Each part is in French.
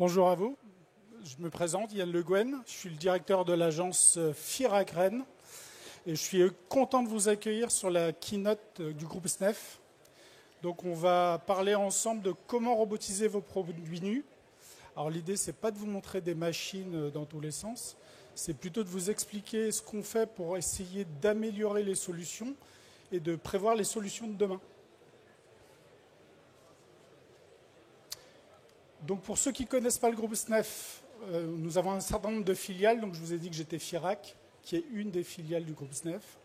Bonjour à vous, je me présente, Yann Le Guen, je suis le directeur de l'agence FIRAC Rennes et je suis content de vous accueillir sur la keynote du groupe SNEF. Donc on va parler ensemble de comment robotiser vos produits nus. Alors l'idée c'est pas de vous montrer des machines dans tous les sens, c'est plutôt de vous expliquer ce qu'on fait pour essayer d'améliorer les solutions et de prévoir les solutions de demain. Donc pour ceux qui ne connaissent pas le groupe SNEF, nous avons un certain nombre de filiales. Donc je vous ai dit que j'étais FIRAC, qui est une des filiales du groupe SNEF.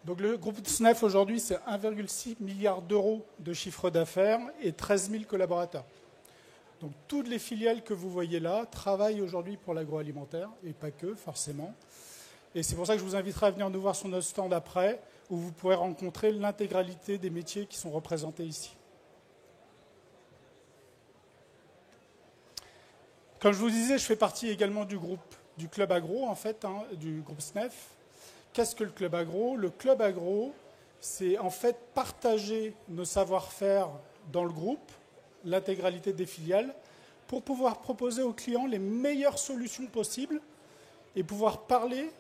Donc le groupe SNEF aujourd'hui, c'est 1,6 milliard d'euros de chiffre d'affaires et 13 000 collaborateurs. Donc toutes les filiales que vous voyez là travaillent aujourd'hui pour l'agroalimentaire, et pas que forcément. Et c'est pour ça que je vous inviterai à venir nous voir sur notre stand après, où vous pourrez rencontrer l'intégralité des métiers qui sont représentés ici. Comme je vous disais, je fais partie également du club agro, en fait, du groupe SNEF. Qu'est-ce que le club agro? Le club agro, c'est en fait partager nos savoir-faire dans le groupe, l'intégralité des filiales, pour pouvoir proposer aux clients les meilleures solutions possibles et pouvoir parler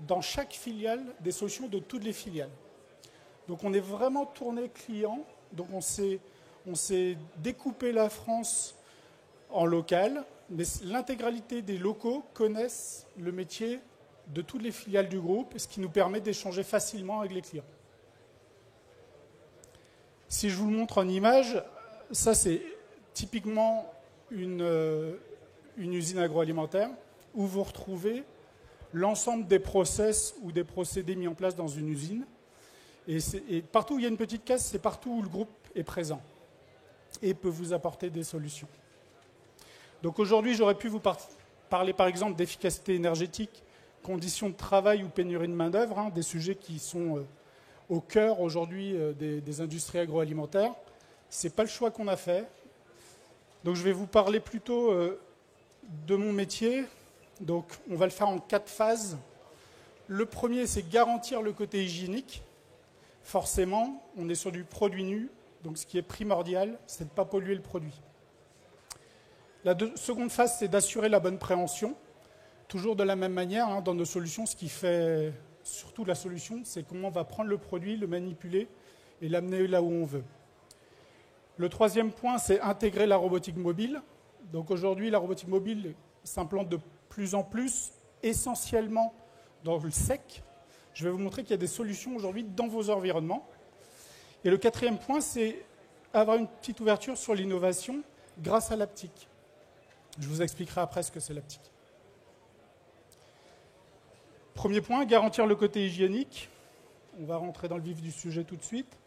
dans chaque filiale des solutions de toutes les filiales. Donc on est vraiment tourné client, donc on s'est découpé la France en local, mais l'intégralité des locaux connaissent le métier de toutes les filiales du groupe, ce qui nous permet d'échanger facilement avec les clients. Si je vous le montre en image, ça c'est typiquement une usine agroalimentaire où vous retrouvez l'ensemble des process ou des procédés mis en place dans une usine. Et partout où il y a une petite case, c'est partout où le groupe est présent et peut vous apporter des solutions. Donc aujourd'hui, j'aurais pu vous parler par exemple d'efficacité énergétique, conditions de travail ou pénurie de main-d'œuvre, des sujets qui sont au cœur aujourd'hui des industries agroalimentaires. Ce n'est pas le choix qu'on a fait. Donc je vais vous parler plutôt de mon métier. Donc on va le faire en 4 phases. Le premier, c'est garantir le côté hygiénique. Forcément, on est sur du produit nu, donc ce qui est primordial, c'est de ne pas polluer le produit. La seconde phase, c'est d'assurer la bonne préhension. Toujours de la même manière, dans nos solutions, ce qui fait surtout la solution, c'est comment on va prendre le produit, le manipuler et l'amener là où on veut. Le troisième point, c'est intégrer la robotique mobile. Donc aujourd'hui, la robotique mobile s'implante de plus en plus, essentiellement dans le sec. Je vais vous montrer qu'il y a des solutions aujourd'hui dans vos environnements. Et le quatrième point, c'est avoir une petite ouverture sur l'innovation grâce à l'haptique. Je vous expliquerai après ce que c'est l'haptique. Premier point, garantir le côté hygiénique. On va rentrer dans le vif du sujet tout de suite.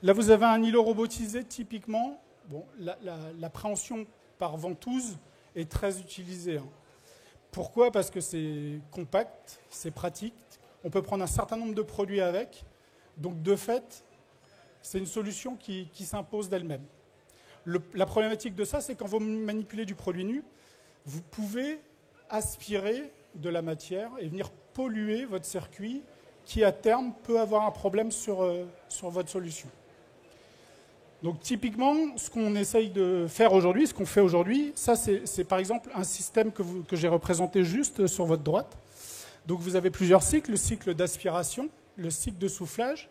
Là, vous avez un îlot robotisé, typiquement. Bon, la préhension par ventouse est très utilisée. Pourquoi? Parce que c'est compact, c'est pratique. On peut prendre un certain nombre de produits avec. Donc, de fait, c'est une solution qui s'impose d'elle-même. La problématique de ça, c'est quand vous manipulez du produit nu, vous pouvez aspirer de la matière et venir polluer votre circuit qui, à terme, peut avoir un problème sur votre solution. Donc, typiquement, ce qu'on essaye de faire aujourd'hui, ce qu'on fait aujourd'hui, ça, c'est par exemple un système que j'ai représenté juste sur votre droite. Donc, vous avez plusieurs cycles, le cycle d'aspiration, le cycle de soufflage,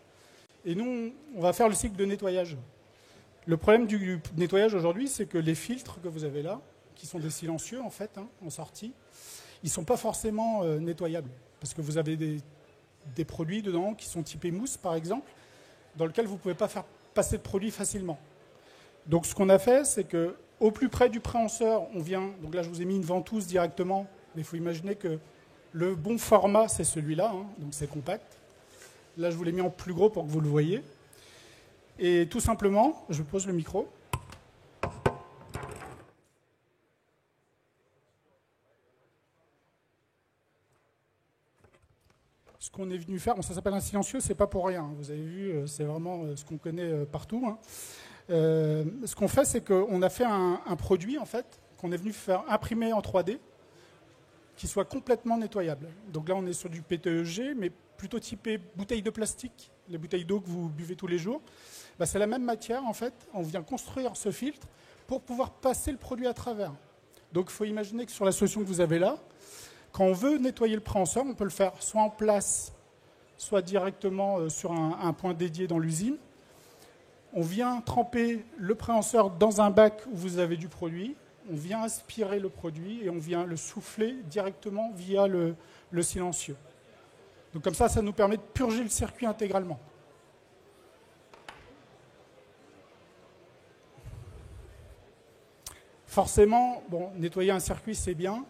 et nous, on va faire le cycle de nettoyage. Le problème du nettoyage aujourd'hui, c'est que les filtres que vous avez là, qui sont des silencieux en fait, en sortie, ils ne sont pas forcément nettoyables. Parce que vous avez des produits dedans qui sont typés mousse, par exemple, dans lesquels vous ne pouvez pas faire passer de produit facilement. Donc ce qu'on a fait, c'est qu'au plus près du préhenseur, on vient... Donc là, je vous ai mis une ventouse directement, mais il faut imaginer que le bon format, c'est celui-là, donc c'est compact. Là, je vous l'ai mis en plus gros pour que vous le voyez. Et tout simplement, je pose le micro. Ce qu'on est venu faire, bon, ça s'appelle un silencieux, c'est pas pour rien. Vous avez vu, c'est vraiment ce qu'on connaît partout. Ce qu'on fait, c'est qu'on a fait un produit, en fait, qu'on est venu faire imprimer en 3D, qui soit complètement nettoyable. Donc là, on est sur du PETG, mais plutôt typé bouteille de plastique, les bouteilles d'eau que vous buvez tous les jours. C'est la même matière, en fait. On vient construire ce filtre pour pouvoir passer le produit à travers. Donc il faut imaginer que sur la solution que vous avez là, quand on veut nettoyer le préhenseur, on peut le faire soit en place, soit directement sur un point dédié dans l'usine. On vient tremper le préhenseur dans un bac où vous avez du produit, on vient aspirer le produit et on vient le souffler directement via le silencieux. Donc comme ça nous permet de purger le circuit intégralement. Forcément, bon, nettoyer un circuit, c'est bien.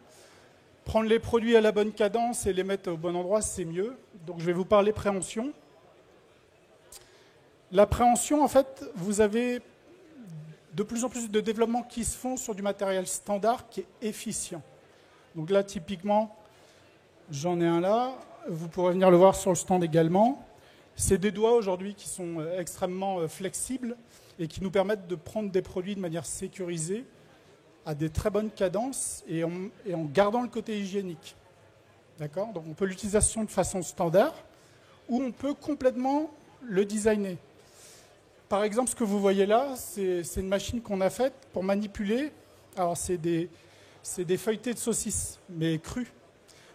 Prendre les produits à la bonne cadence et les mettre au bon endroit, c'est mieux. Donc je vais vous parler préhension. La préhension, en fait, vous avez de plus en plus de développements qui se font sur du matériel standard qui est efficient. Donc là, typiquement, j'en ai un là. Vous pourrez venir le voir sur le stand également. C'est des doigts aujourd'hui qui sont extrêmement flexibles et qui nous permettent de prendre des produits de manière sécurisée, à des très bonnes cadences et en gardant le côté hygiénique. D'accord ? Donc on peut l'utilisation de façon standard ou on peut complètement le designer. Par exemple, ce que vous voyez là, c'est une machine qu'on a faite pour manipuler. Alors c'est des feuilletés de saucisses, mais crues.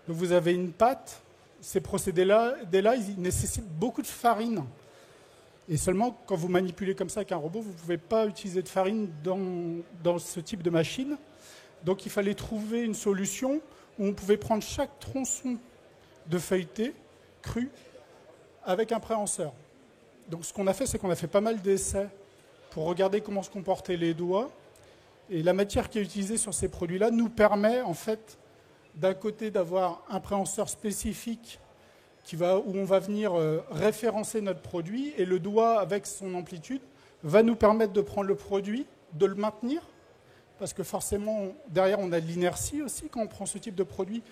Donc vous avez une pâte. Ces procédés-là, ils nécessitent beaucoup de farine. Et seulement quand vous manipulez comme ça avec un robot, vous ne pouvez pas utiliser de farine dans ce type de machine. Donc il fallait trouver une solution où on pouvait prendre chaque tronçon de feuilleté cru avec un préhenseur. Donc ce qu'on a fait, c'est qu'on a fait pas mal d'essais pour regarder comment se comportaient les doigts. Et la matière qui est utilisée sur ces produits-là nous permet en fait d'un côté d'avoir un préhenseur spécifique où on va venir référencer notre produit, et le doigt, avec son amplitude, va nous permettre de prendre le produit, de le maintenir, parce que forcément, derrière, on a de l'inertie aussi. Quand on prend ce type de produit,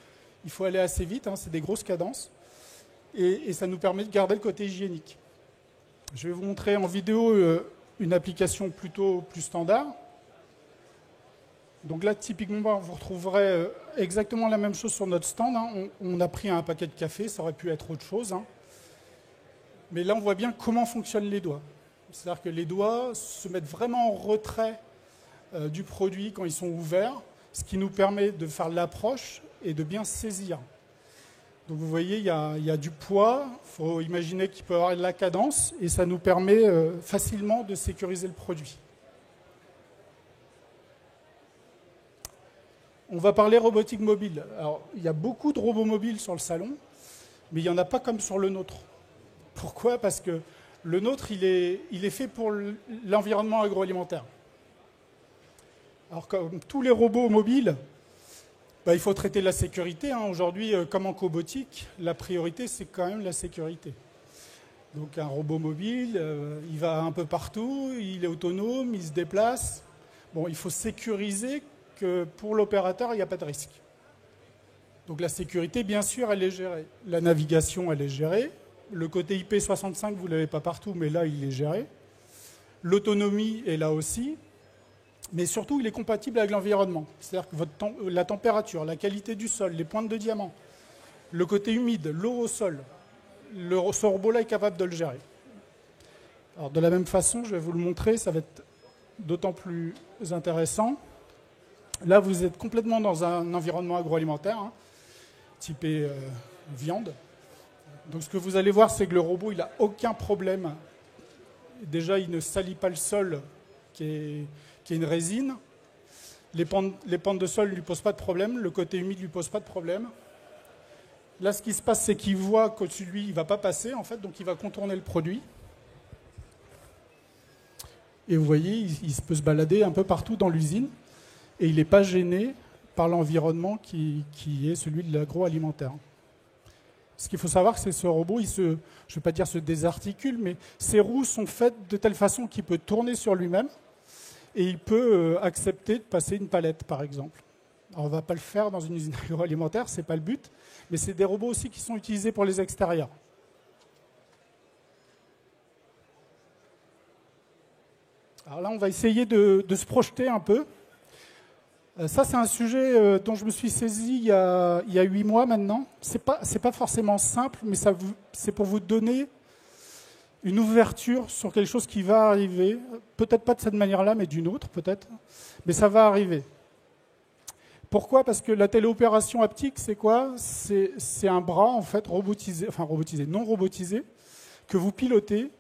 il faut aller assez vite, hein, c'est des grosses cadences, et ça nous permet de garder le côté hygiénique. Je vais vous montrer en vidéo une application plutôt plus standard. Donc là, typiquement, vous retrouverez exactement la même chose sur notre stand. Hein. On a pris un paquet de café, ça aurait pu être autre chose. Hein. Mais là, on voit bien comment fonctionnent les doigts. C'est-à-dire que les doigts se mettent vraiment en retrait du produit quand ils sont ouverts, ce qui nous permet de faire l'approche et de bien saisir. Donc vous voyez, il y a du poids, il faut imaginer qu'il peut y avoir de la cadence, et ça nous permet facilement de sécuriser le produit. On va parler robotique mobile. Alors, il y a beaucoup de robots mobiles sur le salon, mais il n'y en a pas comme sur le nôtre. Pourquoi ? Parce que le nôtre, il est fait pour l'environnement agroalimentaire. Alors, comme tous les robots mobiles, il faut traiter la sécurité. Hein. Aujourd'hui, comme en cobotique, la priorité, c'est quand même la sécurité. Donc, un robot mobile, il va un peu partout, il est autonome, il se déplace. Bon, il faut sécuriser que pour l'opérateur, il n'y a pas de risque. Donc la sécurité, bien sûr, elle est gérée. La navigation, elle est gérée. Le côté IP65, vous ne l'avez pas partout, mais là, il est géré. L'autonomie est là aussi. Mais surtout, il est compatible avec l'environnement. C'est-à-dire que la température, la qualité du sol, les pointes de diamant, le côté humide, l'eau au sol, ce robot-là est capable de le gérer. Alors, de la même façon, je vais vous le montrer, ça va être d'autant plus intéressant. Là, vous êtes complètement dans un environnement agroalimentaire, hein, typé viande. Donc, ce que vous allez voir, c'est que le robot, il n'a aucun problème. Déjà, il ne salit pas le sol, qui est une résine. Les pentes de sol ne lui posent pas de problème. Le côté humide ne lui pose pas de problème. Là, ce qui se passe, c'est qu'il voit qu'au-dessus de lui, il ne va pas passer, en fait, donc il va contourner le produit. Et vous voyez, il peut se balader un peu partout dans l'usine. Et il n'est pas gêné par l'environnement qui est celui de l'agroalimentaire. Ce qu'il faut savoir, c'est que ce robot, je ne vais pas dire se désarticule, mais ses roues sont faites de telle façon qu'il peut tourner sur lui-même et il peut accepter de passer une palette, par exemple. Alors, on ne va pas le faire dans une usine agroalimentaire, ce n'est pas le but, mais c'est des robots aussi qui sont utilisés pour les extérieurs. Alors là, on va essayer de se projeter un peu. Ça, c'est un sujet dont je me suis saisi il y a 8 mois maintenant. C'est pas forcément simple, mais c'est pour vous donner une ouverture sur quelque chose qui va arriver. Peut-être pas de cette manière-là, mais d'une autre, peut-être. Mais ça va arriver. Pourquoi? Parce que la téléopération haptique, c'est quoi? C'est un bras, en fait, robotisé, enfin robotisé, non robotisé, que vous pilotez,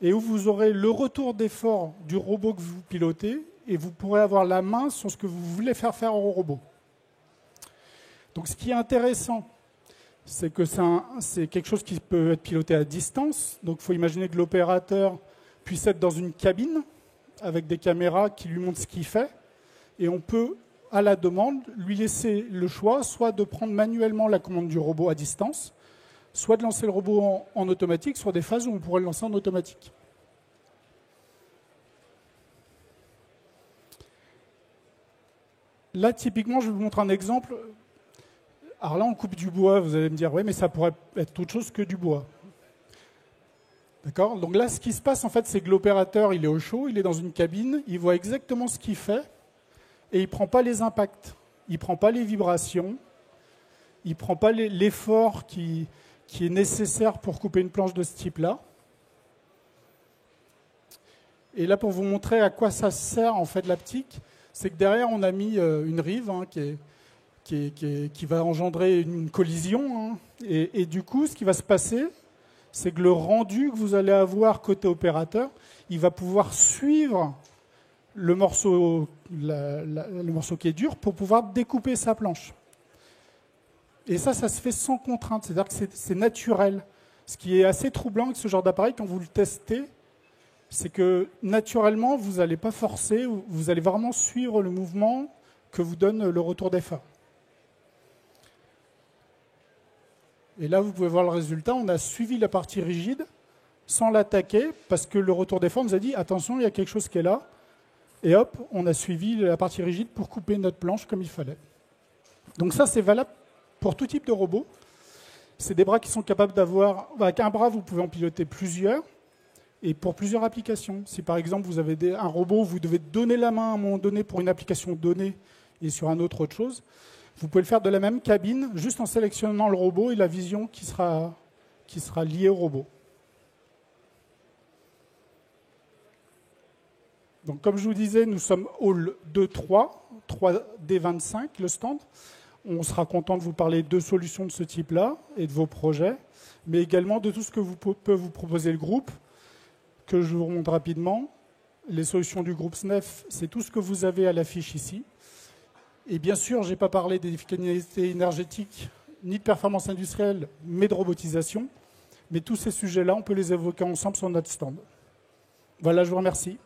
et où vous aurez le retour d'effort du robot que vous pilotez, et vous pourrez avoir la main sur ce que vous voulez faire au robot. Donc ce qui est intéressant, c'est que c'est quelque chose qui peut être piloté à distance. Donc il faut imaginer que l'opérateur puisse être dans une cabine, avec des caméras qui lui montrent ce qu'il fait, et on peut, à la demande, lui laisser le choix, soit de prendre manuellement la commande du robot à distance, soit de lancer le robot en automatique sur des phases où on pourrait le lancer en automatique. Là, typiquement, je vais vous montrer un exemple. Alors là, on coupe du bois. Vous allez me dire, oui, mais ça pourrait être autre chose que du bois. D'accord? Donc là, ce qui se passe, en fait, c'est que l'opérateur, il est au chaud, il est dans une cabine, il voit exactement ce qu'il fait, et il ne prend pas les impacts, il ne prend pas les vibrations, il ne prend pas l'effort qui est nécessaire pour couper une planche de ce type-là. Et là, pour vous montrer à quoi ça sert, en fait, l'haptique, c'est que derrière, on a mis une rive qui va engendrer une collision. Hein. Et du coup, ce qui va se passer, c'est que le rendu que vous allez avoir côté opérateur, il va pouvoir suivre le morceau qui est dur pour pouvoir découper sa planche. Et ça se fait sans contrainte, c'est-à-dire que c'est naturel. Ce qui est assez troublant avec ce genre d'appareil, quand vous le testez, c'est que naturellement, vous n'allez pas forcer, vous allez vraiment suivre le mouvement que vous donne le retour d'effort. Et là, vous pouvez voir le résultat. On a suivi la partie rigide sans l'attaquer parce que le retour d'effort nous a dit « Attention, il y a quelque chose qui est là ». Et hop, on a suivi la partie rigide pour couper notre planche comme il fallait. Donc ça, c'est valable pour tout type de robot. C'est des bras qui sont capables d'avoir... Avec un bras, vous pouvez en piloter plusieurs. Et pour plusieurs applications. Si par exemple vous avez un robot, vous devez donner la main à un moment donné pour une application donnée et sur un autre chose, vous pouvez le faire de la même cabine, juste en sélectionnant le robot et la vision qui sera liée au robot. Donc comme je vous disais, nous sommes hall 2-3, 3D25, le stand. On sera content de vous parler de solutions de ce type-là et de vos projets, mais également de tout ce que peut vous proposer le groupe, que je vous remonte rapidement. Les solutions du groupe SNEF, c'est tout ce que vous avez à l'affiche ici. Et bien sûr, je n'ai pas parlé des finalités énergétiques, ni de performance industrielle, mais de robotisation. Mais tous ces sujets-là, on peut les évoquer ensemble sur notre stand. Voilà, je vous remercie.